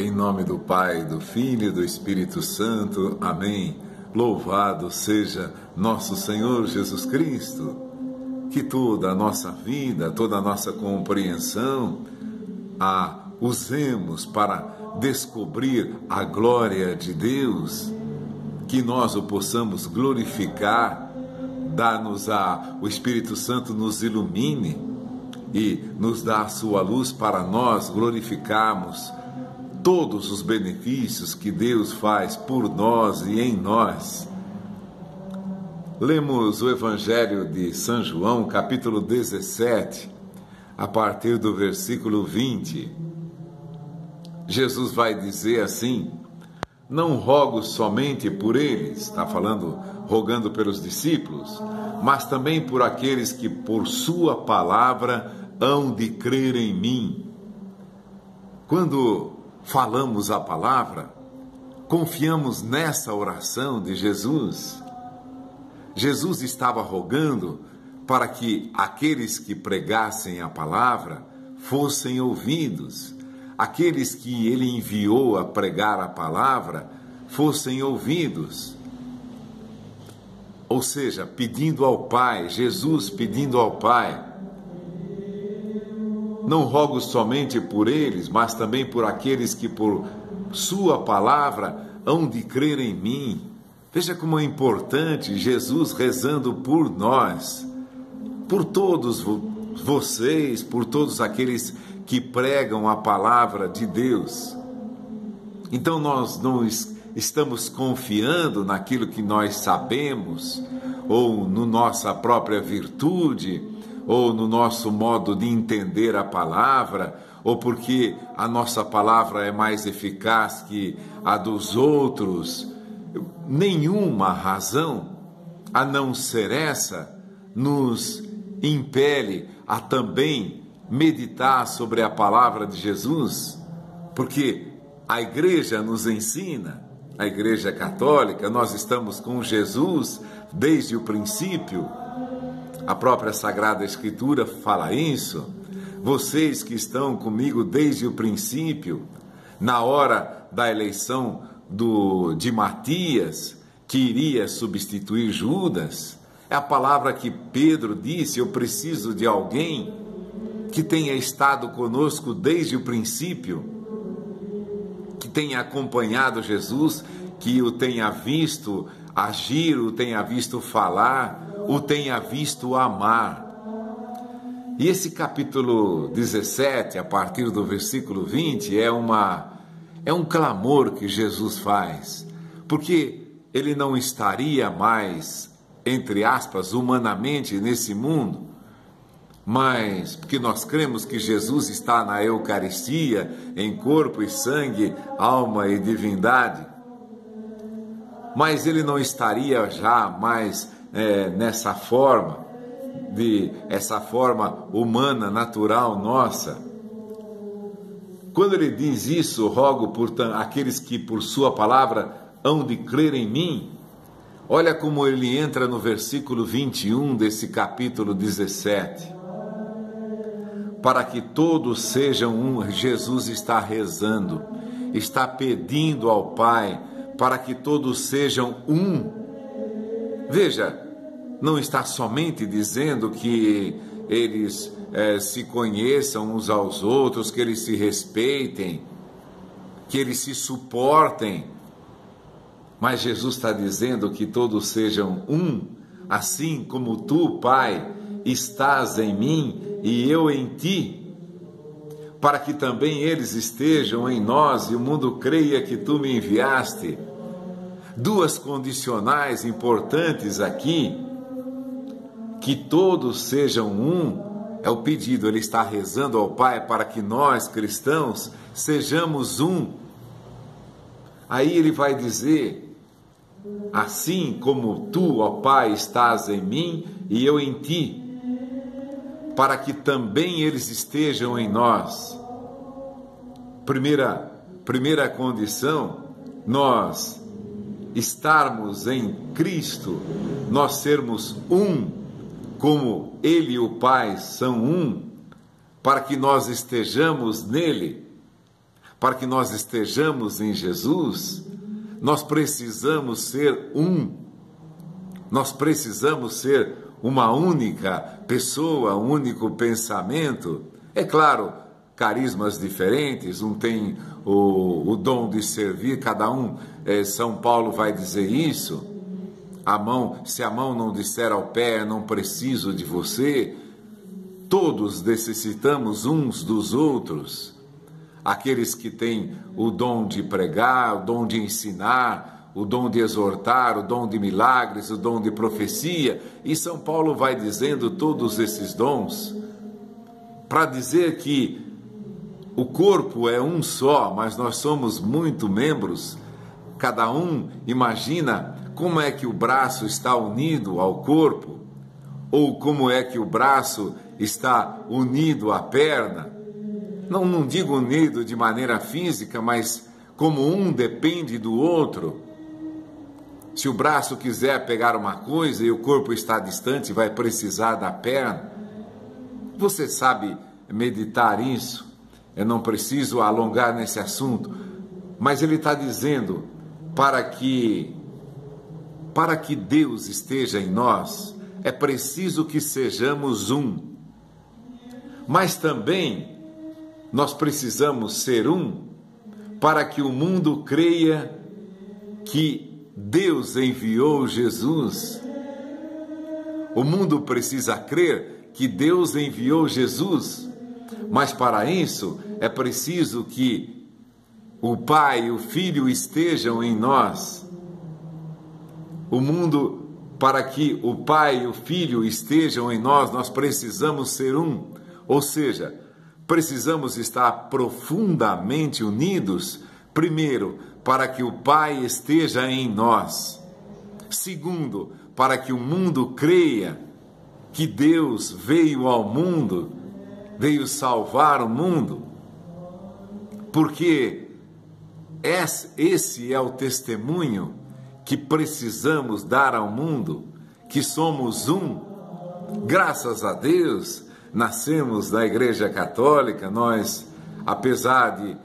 Em nome do Pai, do Filho e do Espírito Santo. Amém. Louvado seja nosso Senhor Jesus Cristo. Que toda a nossa vida, toda a nossa compreensão a usemos para descobrir a glória de Deus, que nós o possamos glorificar, o Espírito Santo nos ilumine e nos dá a sua luz para nós glorificarmos todos os benefícios que Deus faz por nós e em nós. Lemos o Evangelho de São João, capítulo 17, a partir do versículo 20. Jesus vai dizer assim: não rogo somente por eles, está rogando pelos discípulos, mas também por aqueles que por sua palavra hão de crer em mim. Quando falamos a palavra, confiamos nessa oração de Jesus. Jesus estava rogando para que aqueles que pregassem a palavra fossem ouvidos, aqueles que ele enviou a pregar a palavra fossem ouvidos. Ou seja, pedindo ao Pai, Jesus pedindo ao Pai: não rogo somente por eles, mas também por aqueles que por sua palavra hão de crer em mim. Veja como é importante Jesus rezando por nós, por todos vocês, por todos aqueles que pregam a palavra de Deus. Então nós não estamos confiando naquilo que nós sabemos, ou na nossa própria virtude, ou no nosso modo de entender a palavra, ou porque a nossa palavra é mais eficaz que a dos outros. Nenhuma razão, a não ser essa, nos impele a também meditar sobre a palavra de Jesus, porque a igreja nos ensina, a igreja católica, nós estamos com Jesus desde o princípio. A própria Sagrada Escritura fala isso. Vocês que estão comigo desde o princípio, na hora da eleição de Matias, que iria substituir Judas, é a palavra que Pedro disse: eu preciso de alguém que tenha estado conosco desde o princípio, que tenha acompanhado Jesus, que o tenha visto agir, o tenha visto falar, o tenha visto amar. E esse capítulo 17, a partir do versículo 20, é um clamor que Jesus faz, porque ele não estaria mais, entre aspas, humanamente nesse mundo, mas porque nós cremos que Jesus está na Eucaristia, em corpo e sangue, alma e divindade, mas ele não estaria já mais nessa forma, essa forma humana, natural nossa. Quando ele diz isso, rogo por aqueles que por sua palavra hão de crer em mim, olha como ele entra no versículo 21 desse capítulo 17. Para que todos sejam um, Jesus está rezando, está pedindo ao Pai para que todos sejam um. Veja, não está somente dizendo que eles se conheçam uns aos outros, que eles se respeitem, que eles se suportem, mas Jesus está dizendo que todos sejam um, assim como tu, Pai, estás em mim e eu em ti, para que também eles estejam em nós e o mundo creia que tu me enviaste. Duas condicionais importantes aqui: que todos sejam um, é o pedido, ele está rezando ao Pai para que nós, cristãos, sejamos um. Aí ele vai dizer: assim como tu, ó Pai, estás em mim e eu em ti, para que também eles estejam em nós. Primeira condição, nós estarmos em Cristo, nós sermos um, como Ele e o Pai são um, para que nós estejamos nele, para que nós estejamos em Jesus, nós precisamos ser um. Nós precisamos ser uma única pessoa, um único pensamento. É claro, carismas diferentes, um tem o dom de servir, cada um, São Paulo vai dizer isso. Se a mão não disser ao pé, não preciso de você, todos necessitamos uns dos outros. Aqueles que têm o dom de pregar, o dom de ensinar, o dom de exortar, o dom de milagres, o dom de profecia, e São Paulo vai dizendo todos esses dons, para dizer que o corpo é um só, mas nós somos muitos membros. Cada um imagina como é que o braço está unido ao corpo, ou como é que o braço está unido à perna. Não digo unido de maneira física, mas como um depende do outro. Se o braço quiser pegar uma coisa e o corpo está distante, vai precisar da perna. Você sabe meditar isso? Eu não preciso alongar nesse assunto, mas ele está dizendo para que Deus esteja em nós, é preciso que sejamos um. Mas também nós precisamos ser um para que o mundo creia que Deus enviou Jesus. O mundo precisa crer que Deus enviou Jesus, mas para isso é preciso que o Pai e o Filho estejam em nós. O mundo, para que o Pai e o Filho estejam em nós, nós precisamos ser um. Ou seja, precisamos estar profundamente unidos, primeiro, para que o Pai esteja em nós. Segundo, para que o mundo creia que Deus veio ao mundo, veio salvar o mundo. Porque esse é o testemunho que precisamos dar ao mundo, que somos um. Graças a Deus, nascemos na Igreja Católica. Nós, apesar de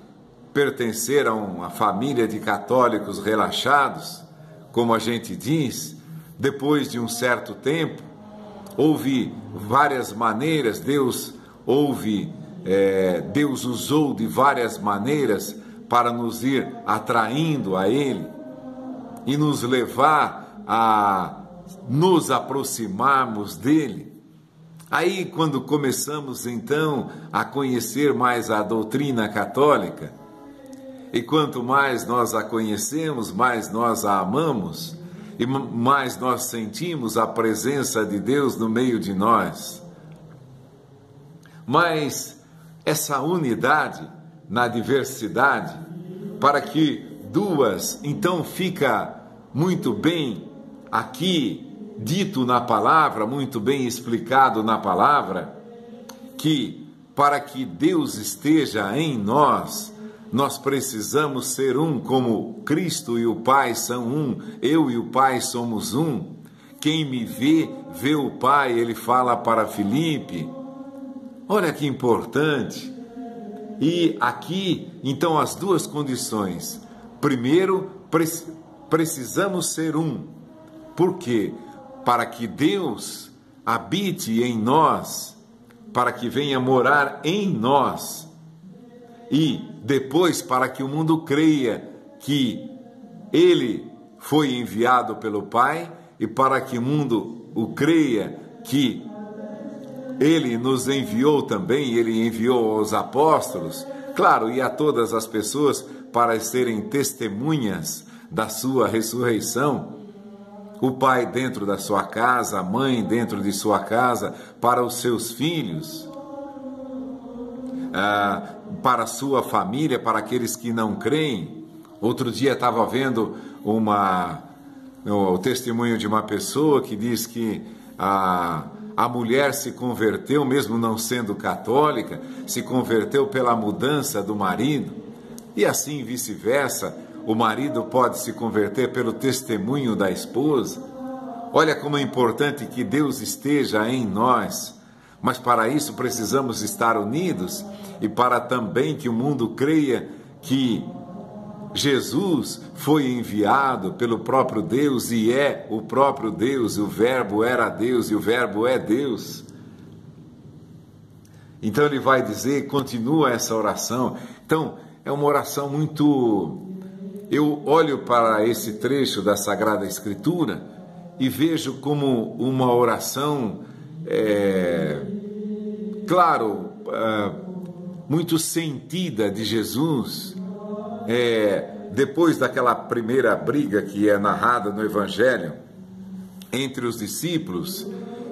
pertencer a uma família de católicos relaxados, como a gente diz, depois de um certo tempo, houve várias maneiras, Deus usou de várias maneiras para nos ir atraindo a Ele e nos levar a nos aproximarmos dEle. Aí, quando começamos, então, a conhecer mais a doutrina católica, e quanto mais nós a conhecemos, mais nós a amamos, e mais nós sentimos a presença de Deus no meio de nós. Mas essa unidade na diversidade, para que duas, então fica muito bem aqui dito na palavra, muito bem explicado na palavra, que para que Deus esteja em nós, nós precisamos ser um, como Cristo e o Pai são um, eu e o Pai somos um. Quem me vê, vê o Pai, ele fala para Filipe. Olha que importante. E aqui, então, as duas condições. Primeiro, precisamos ser um. Por quê? Para que Deus habite em nós, para que venha morar em nós. E depois, para que o mundo creia que Ele foi enviado pelo Pai, e para que o mundo o creia que Ele nos enviou também, Ele enviou aos apóstolos, claro, e a todas as pessoas para serem testemunhas da sua ressurreição. O pai dentro da sua casa, a mãe dentro de sua casa, para os seus filhos, para a sua família, para aqueles que não creem. Outro dia estava vendo o testemunho de uma pessoa que diz que a mulher se converteu, mesmo não sendo católica, se converteu pela mudança do marido, e assim vice-versa, o marido pode se converter pelo testemunho da esposa. Olha como é importante que Deus esteja em nós, mas para isso precisamos estar unidos, e para também que o mundo creia que Jesus foi enviado pelo próprio Deus e é o próprio Deus, o Verbo era Deus e o Verbo é Deus. Então ele vai dizer, continua essa oração. Então é uma oração muito... Eu olho para esse trecho da Sagrada Escritura e vejo como uma oração, muito sentida de Jesus, depois daquela primeira briga que é narrada no Evangelho, entre os discípulos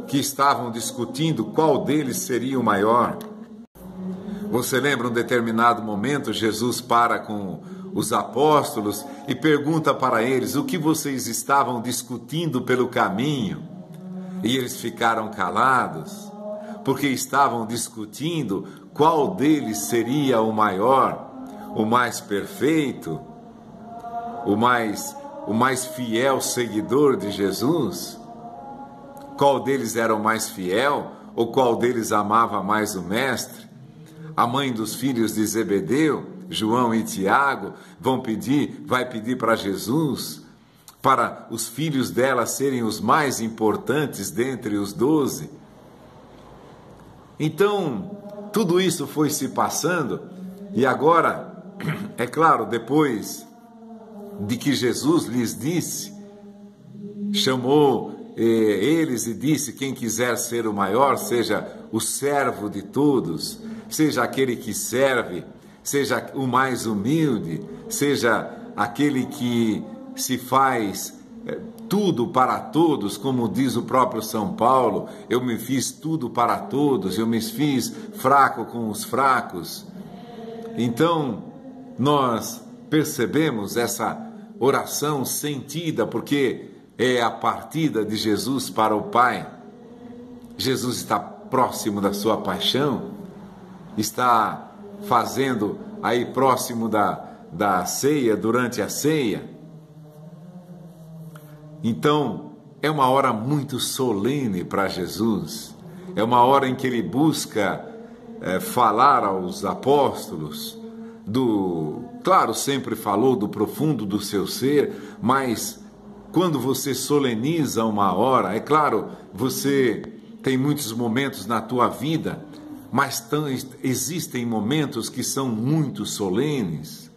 que estavam discutindo qual deles seria o maior. Você lembra, um determinado momento, Jesus para com os apóstolos e pergunta para eles o que vocês estavam discutindo pelo caminho. E eles ficaram calados, porque estavam discutindo qual deles seria o maior, o mais perfeito, o mais fiel seguidor de Jesus. Qual deles era o mais fiel, ou qual deles amava mais o Mestre? A mãe dos filhos de Zebedeu, João e Tiago, vai pedir para Jesus, para os filhos dela serem os mais importantes dentre os 12. Então, tudo isso foi se passando, e agora, é claro, depois de que Jesus lhes disse, chamou eles e disse: quem quiser ser o maior, seja o servo de todos, seja aquele que serve, seja o mais humilde, seja aquele que se faz tudo para todos, como diz o próprio São Paulo, eu me fiz tudo para todos, eu me fiz fraco com os fracos. Então, nós percebemos essa oração sentida, porque é a partida de Jesus para o Pai. Jesus está próximo da sua paixão, está fazendo aí próximo da ceia, durante a ceia. Então, é uma hora muito solene para Jesus, é uma hora em que ele busca falar aos apóstolos, claro, sempre falou do profundo do seu ser, mas quando você soleniza uma hora, é claro, você tem muitos momentos na tua vida, mas existem momentos que são muito solenes.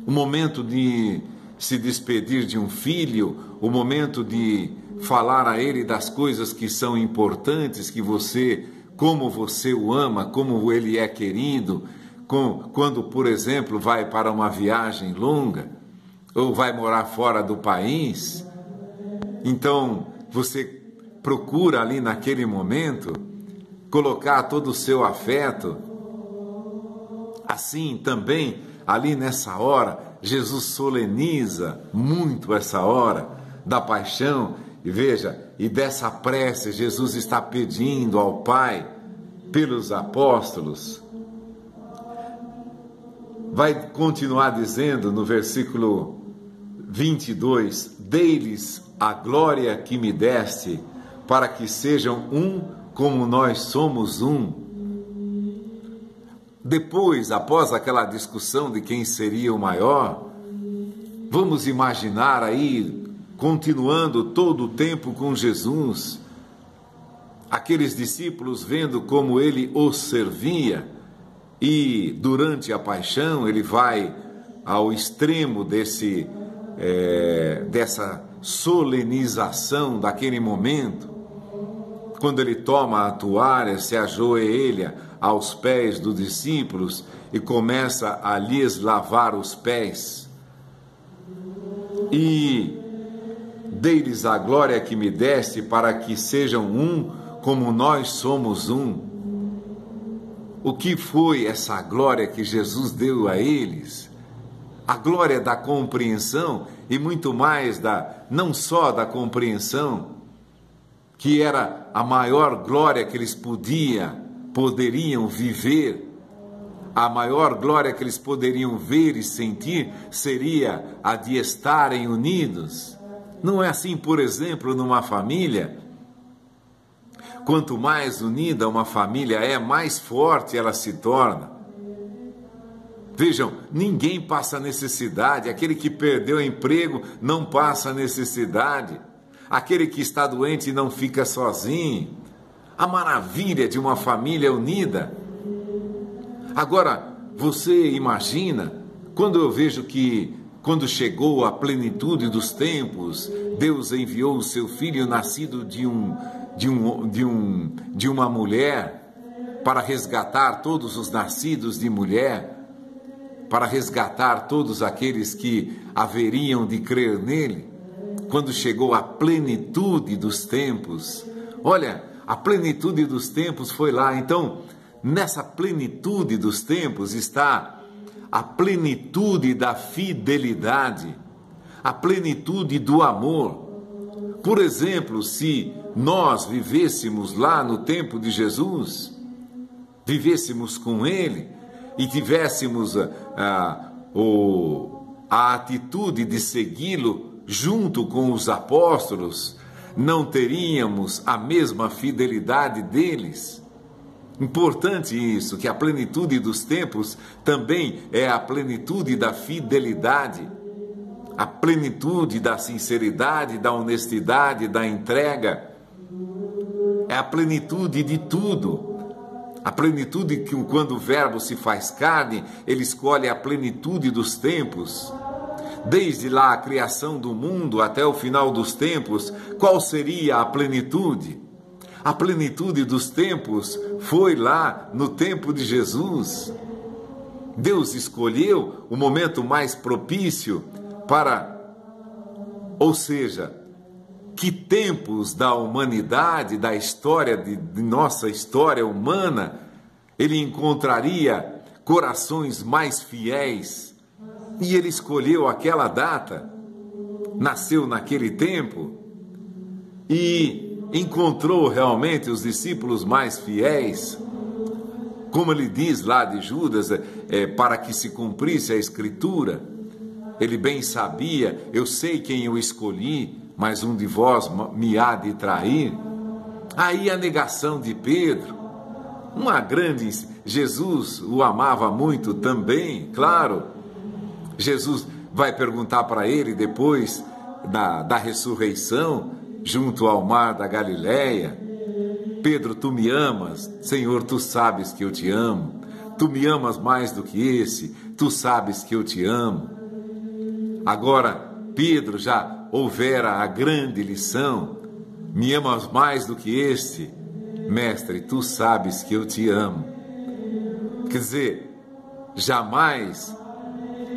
O momento de se despedir de um filho, o momento de falar a ele das coisas que são importantes, como você o ama, como ele é querido, quando, por exemplo, vai para uma viagem longa, ou vai morar fora do país. Então, você procura ali naquele momento colocar todo o seu afeto. Assim também, ali nessa hora, Jesus soleniza muito essa hora da paixão. E veja, e dessa prece Jesus está pedindo ao Pai pelos apóstolos. Vai continuar dizendo no versículo 22, dei-lhes a glória que me deste, para que sejam um como nós somos um. Depois, após aquela discussão de quem seria o maior, vamos imaginar aí, continuando todo o tempo com Jesus, aqueles discípulos vendo como ele os servia, e durante a paixão ele vai ao extremo dessa solenização daquele momento, quando ele toma a toalha, se ajoelha aos pés dos discípulos e começa a lhes lavar os pés. E dei-lhes a glória que me deste, para que sejam um como nós somos um. O que foi essa glória que Jesus deu a eles? A glória da compreensão, e muito mais não só da compreensão, que era a maior glória que eles poderiam viver, a maior glória que eles poderiam ver e sentir seria a de estarem unidos. Não é assim, por exemplo, numa família? Quanto mais unida uma família é, mais forte ela se torna. Vejam, ninguém passa necessidade, aquele que perdeu o emprego não passa necessidade, aquele que está doente não fica sozinho. A maravilha de uma família unida. Agora, você imagina, quando eu vejo que, quando chegou a plenitude dos tempos, Deus enviou o seu filho nascido de uma mulher para resgatar todos os nascidos de mulher, para resgatar todos aqueles que haveriam de crer nele. Quando chegou a plenitude dos tempos, olha, a plenitude dos tempos foi lá. Então, nessa plenitude dos tempos está a plenitude da fidelidade, a plenitude do amor. Por exemplo, se nós vivêssemos lá no tempo de Jesus, vivêssemos com Ele e tivéssemos a atitude de segui-lo junto com os apóstolos, não teríamos a mesma fidelidade deles. Importante isso, que a plenitude dos tempos também é a plenitude da fidelidade, a plenitude da sinceridade, da honestidade, da entrega. É a plenitude de tudo. A plenitude que quando o Verbo se faz carne, ele escolhe a plenitude dos tempos. Desde lá a criação do mundo até o final dos tempos, qual seria a plenitude? A plenitude dos tempos foi lá no tempo de Jesus. Deus escolheu o momento mais propício para, ou seja, que tempos da humanidade, da história, de nossa história humana, ele encontraria corações mais fiéis. E ele escolheu aquela data, nasceu naquele tempo e encontrou realmente os discípulos mais fiéis. Como ele diz lá de Judas, para que se cumprisse a Escritura, ele bem sabia, eu sei quem eu escolhi, mas um de vós me há de trair. Aí a negação de Pedro, Jesus o amava muito também, claro. Jesus vai perguntar para ele depois da ressurreição, junto ao mar da Galileia: Pedro, tu me amas? Senhor, tu sabes que eu te amo. Tu me amas mais do que esse? Tu sabes que eu te amo. Agora, Pedro já houvera a grande lição: me amas mais do que este? Mestre, tu sabes que eu te amo. Quer dizer, jamais.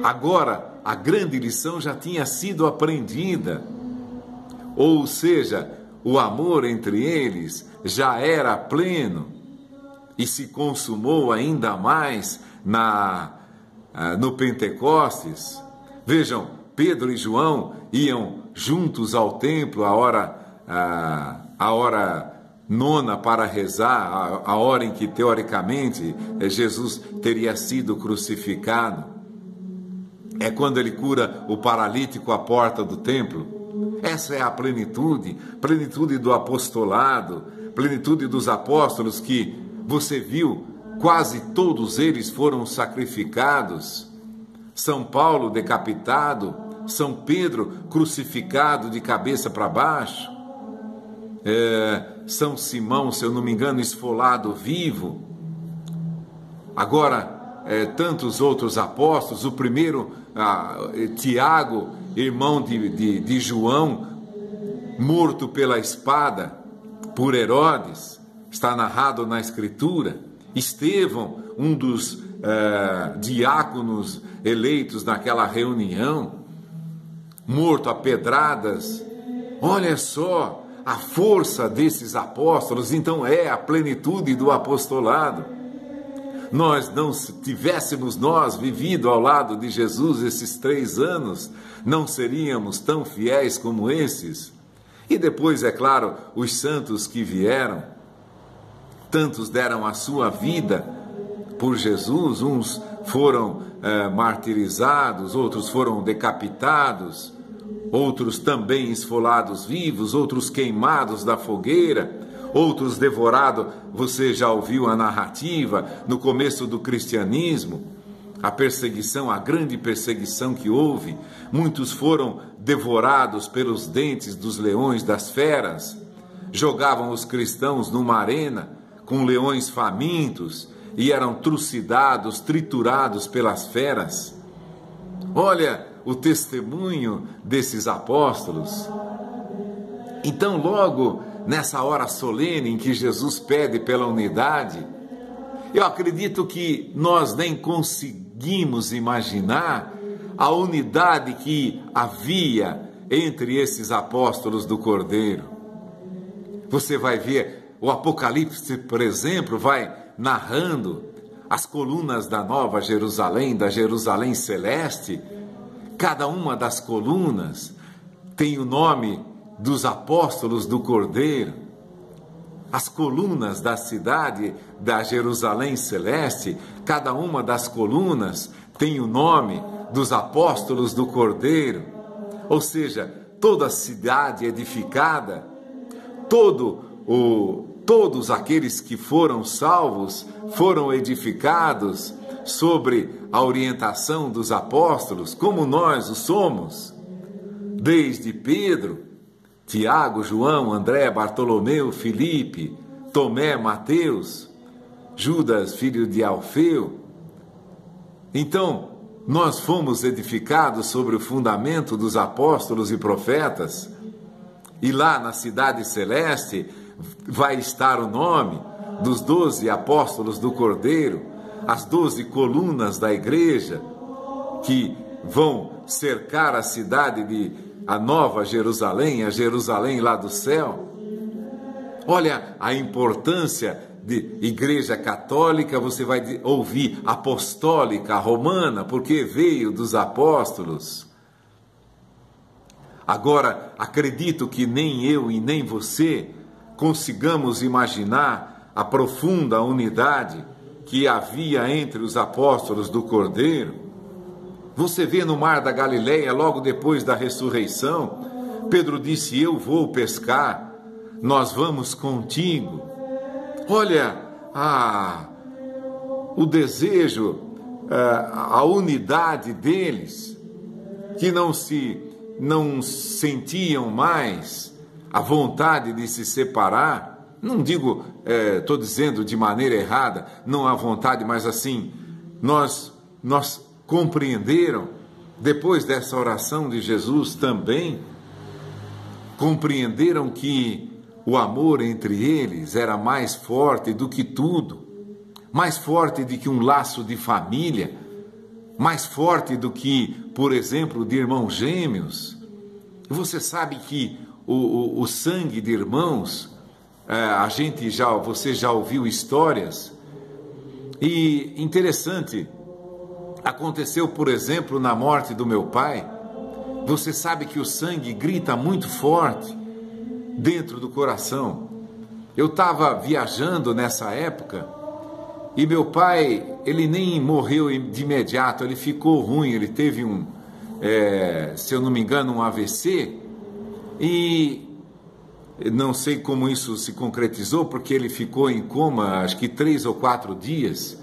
Agora, a grande lição já tinha sido aprendida. Ou seja, o amor entre eles já era pleno e se consumou ainda mais no Pentecostes. Vejam, Pedro e João iam juntos ao templo a hora nona para rezar, a hora em que teoricamente Jesus teria sido crucificado. É quando ele cura o paralítico à porta do templo. Essa é a plenitude do apostolado, plenitude dos apóstolos, que você viu, quase todos eles foram sacrificados. São Paulo decapitado, São Pedro crucificado de cabeça para baixo, São Simão, se eu não me engano, esfolado vivo. Agora, tantos outros apóstolos, o primeiro, Tiago, irmão de João, morto pela espada por Herodes, está narrado na Escritura. Estevão, um dos diáconos eleitos naquela reunião, morto a pedradas. Olha só a força desses apóstolos. Então é a plenitude do apostolado. Não tivéssemos nós vivido ao lado de Jesus esses 3 anos, não seríamos tão fiéis como esses. E depois, é claro, os santos que vieram, tantos deram a sua vida por Jesus, uns foram martirizados, outros foram decapitados, outros também esfolados vivos, outros queimados da fogueira, outros devorados. Você já ouviu a narrativa no começo do cristianismo, a perseguição, a grande perseguição que houve. Muitos foram devorados pelos dentes dos leões, das feras. Jogavam os cristãos numa arena com leões famintos e eram trucidados, triturados pelas feras. Olha o testemunho desses apóstolos. Então, logo nessa hora solene em que Jesus pede pela unidade, eu acredito que nós nem conseguimos imaginar a unidade que havia entre esses apóstolos do Cordeiro. Você vai ver, o Apocalipse, por exemplo, vai narrando as colunas da Nova Jerusalém, da Jerusalém Celeste. Cada uma das colunas tem o nome dos apóstolos do Cordeiro. As colunas da cidade da Jerusalém Celeste, cada uma das colunas tem o nome dos apóstolos do Cordeiro. Ou seja, toda a cidade edificada, todos aqueles que foram salvos foram edificados sobre a orientação dos apóstolos, como nós o somos, desde Pedro, Tiago, João, André, Bartolomeu, Filipe, Tomé, Mateus, Judas, filho de Alfeu. Então, nós fomos edificados sobre o fundamento dos apóstolos e profetas, e lá na cidade celeste vai estar o nome dos 12 apóstolos do Cordeiro, as 12 colunas da igreja que vão cercar a cidade de a Nova Jerusalém, a Jerusalém lá do céu. Olha a importância de igreja católica, você vai ouvir apostólica, romana, porque veio dos apóstolos. Agora, acredito que nem eu e nem você consigamos imaginar a profunda unidade que havia entre os apóstolos do Cordeiro. Você vê no mar da Galileia, logo depois da ressurreição, Pedro disse: eu vou pescar, nós vamos contigo. Olha o desejo, a unidade deles, que não sentiam mais a vontade de se separar. Não digo, estou dizendo de maneira errada, não há vontade, mas assim, nós compreenderam, depois dessa oração de Jesus também, compreenderam que o amor entre eles era mais forte do que tudo, mais forte do que um laço de família, mais forte do que, por exemplo, de irmãos gêmeos. Você sabe que o sangue de irmãos, você já ouviu histórias, e interessante, aconteceu, por exemplo, na morte do meu pai. Você sabe que o sangue grita muito forte dentro do coração. Eu estava viajando nessa época e meu pai, ele nem morreu de imediato, ele ficou ruim, ele teve se eu não me engano, um AVC, e não sei como isso se concretizou, porque ele ficou em coma, acho que 3 ou 4 dias.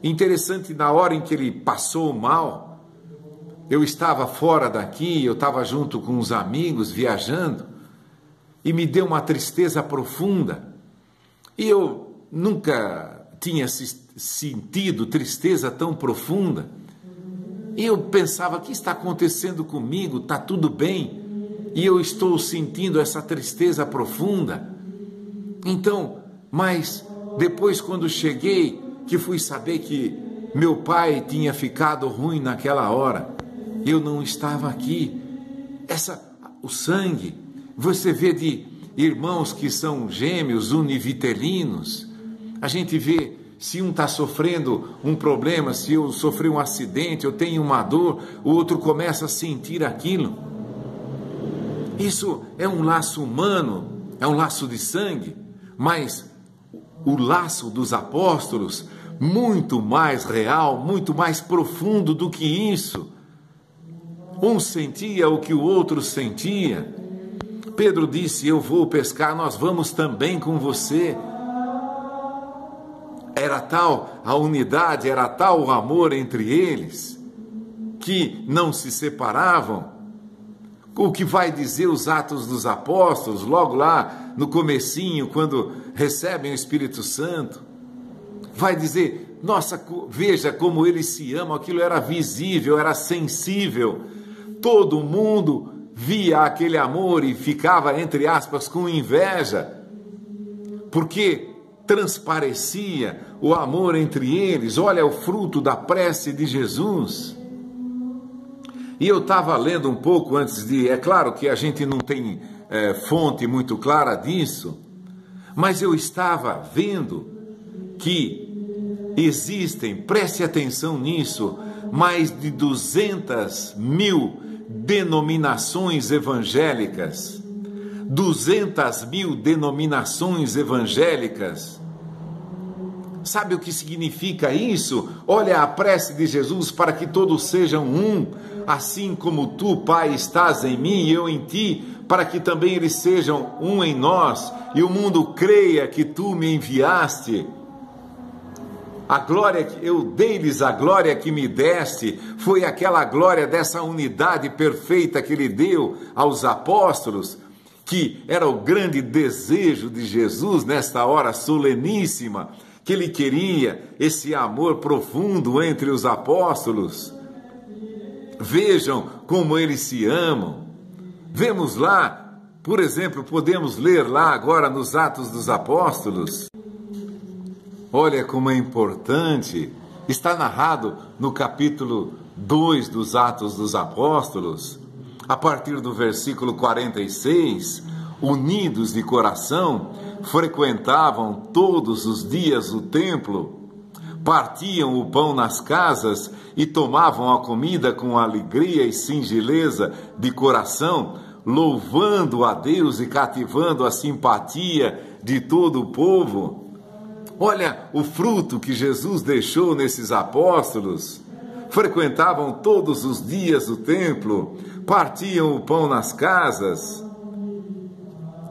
Interessante, na hora em que ele passou mal, eu estava fora daqui, eu estava junto com uns amigos viajando, e me deu uma tristeza profunda. E eu nunca tinha sentido tristeza tão profunda. E eu pensava: o que está acontecendo comigo? Está tudo bem? E eu estou sentindo essa tristeza profunda. Então, mas depois, quando cheguei, que fui saber que meu pai tinha ficado ruim naquela hora, eu não estava aqui. O sangue, você vê de irmãos que são gêmeos, univitelinos, a gente vê se um está sofrendo um problema, se eu sofri um acidente, eu tenho uma dor, o outro começa a sentir aquilo. Isso é um laço humano, é um laço de sangue, mas o laço dos apóstolos, muito mais real, muito mais profundo do que isso. Um sentia o que o outro sentia. Pedro disse: eu vou pescar, nós vamos também com você. Era tal a unidade, era tal o amor entre eles, que não se separavam. O que vai dizer os Atos dos Apóstolos, logo lá no comecinho, quando recebem o Espírito Santo, vai dizer, nossa, veja como eles se amam, aquilo era visível, era sensível, todo mundo via aquele amor e ficava, entre aspas, com inveja, porque transparecia o amor entre eles. Olha o fruto da prece de Jesus. E eu estava lendo um pouco antes de... É claro que a gente não tem fonte muito clara disso, mas eu estava vendo que existem, preste atenção nisso, mais de 200 mil denominações evangélicas. 200 mil denominações evangélicas. Sabe o que significa isso? Olha a prece de Jesus, para que todos sejam um, assim como tu, Pai, estás em mim e eu em ti, para que também eles sejam um em nós, e o mundo creia que tu me enviaste. A glória que eu dei-lhes, a glória que me deste, foi aquela glória dessa unidade perfeita que ele deu aos apóstolos, que era o grande desejo de Jesus nesta hora soleníssima, que ele queria esse amor profundo entre os apóstolos. Vejam como eles se amam. Vemos lá, por exemplo, podemos ler lá agora nos Atos dos Apóstolos. Olha como é importante, está narrado no capítulo 2 dos Atos dos Apóstolos, a partir do versículo 46, unidos de coração, frequentavam todos os dias o templo, partiam o pão nas casas e tomavam a comida com alegria e singeleza de coração, louvando a Deus e cativando a simpatia de todo o povo. Olha o fruto que Jesus deixou nesses apóstolos. Frequentavam todos os dias o templo, partiam o pão nas casas,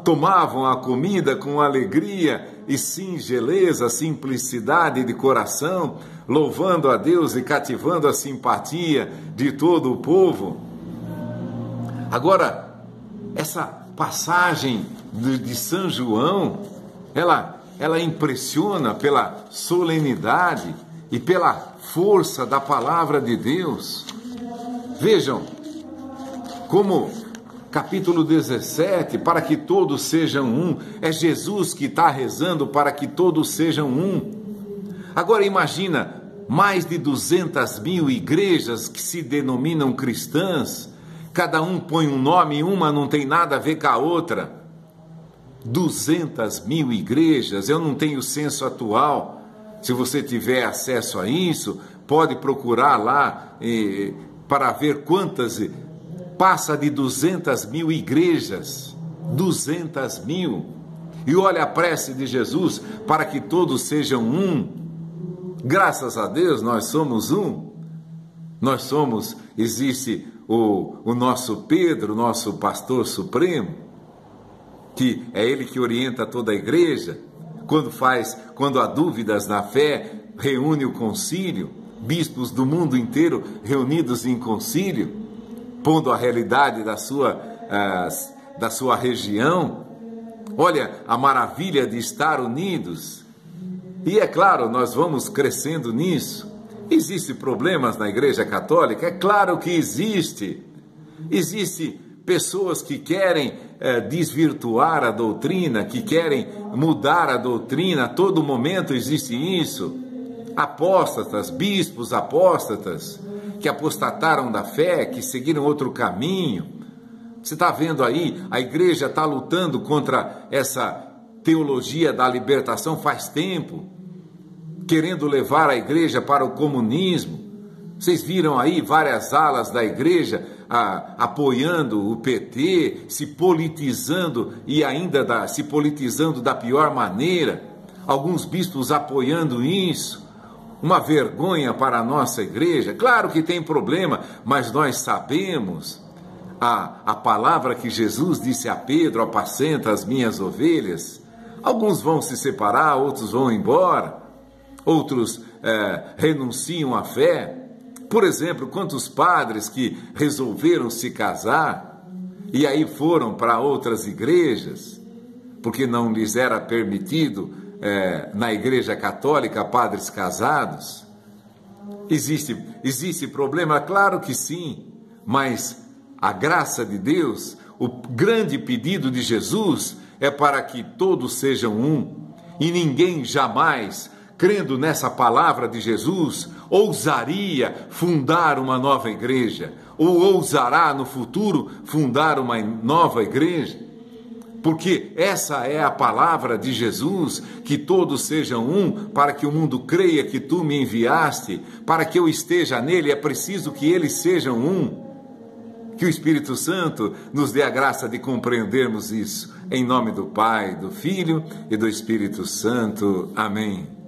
tomavam a comida com alegria e singeleza, simplicidade de coração, louvando a Deus e cativando a simpatia de todo o povo. Agora, essa passagem de São João, ela impressiona pela solenidade e pela força da palavra de Deus. Vejam como capítulo 17, para que todos sejam um, é Jesus que está rezando para que todos sejam um. Agora imagina, mais de 200 mil igrejas que se denominam cristãs, cada um põe um nome, uma não tem nada a ver com a outra. 200 mil igrejas, eu não tenho o censo atual. Se você tiver acesso a isso, pode procurar lá para ver quantas, passa de 200 mil igrejas, 200 mil. E olha a prece de Jesus, para que todos sejam um. Graças a Deus nós somos um. Nós somos, existe o nosso Pedro, nosso pastor supremo, que é ele que orienta toda a igreja, quando há dúvidas na fé, reúne o concílio, bispos do mundo inteiro reunidos em concílio, pondo a realidade da sua região. Olha a maravilha de estar unidos. E é claro, nós vamos crescendo nisso. Existem problemas na Igreja Católica? É claro que existe. Existem pessoas que querem desvirtuar a doutrina, que querem mudar a doutrina, a todo momento existe isso. Apóstatas, bispos apóstatas, que apostataram da fé, que seguiram outro caminho. Você está vendo aí, a igreja está lutando contra essa teologia da libertação faz tempo, querendo levar a igreja para o comunismo. Vocês viram aí várias alas da igreja apoiando o PT, se politizando e ainda se politizando da pior maneira. Alguns bispos apoiando isso. Uma vergonha para a nossa igreja. Claro que tem problema, mas nós sabemos a palavra que Jesus disse a Pedro: apacenta as minhas ovelhas. Alguns vão se separar, outros vão embora. outros renunciam à fé. Por exemplo, quantos padres que resolveram se casar e aí foram para outras igrejas, porque não lhes era permitido na Igreja Católica padres casados. Existe problema? Claro que sim, mas a graça de Deus, o grande pedido de Jesus é para que todos sejam um, e ninguém jamais, crendo nessa palavra de Jesus, ousaria fundar uma nova igreja, ou ousará no futuro fundar uma nova igreja, porque essa é a palavra de Jesus, que todos sejam um, para que o mundo creia que tu me enviaste, para que eu esteja nele, é preciso que eles sejam um. Que o Espírito Santo nos dê a graça de compreendermos isso. Em nome do Pai, do Filho e do Espírito Santo. Amém.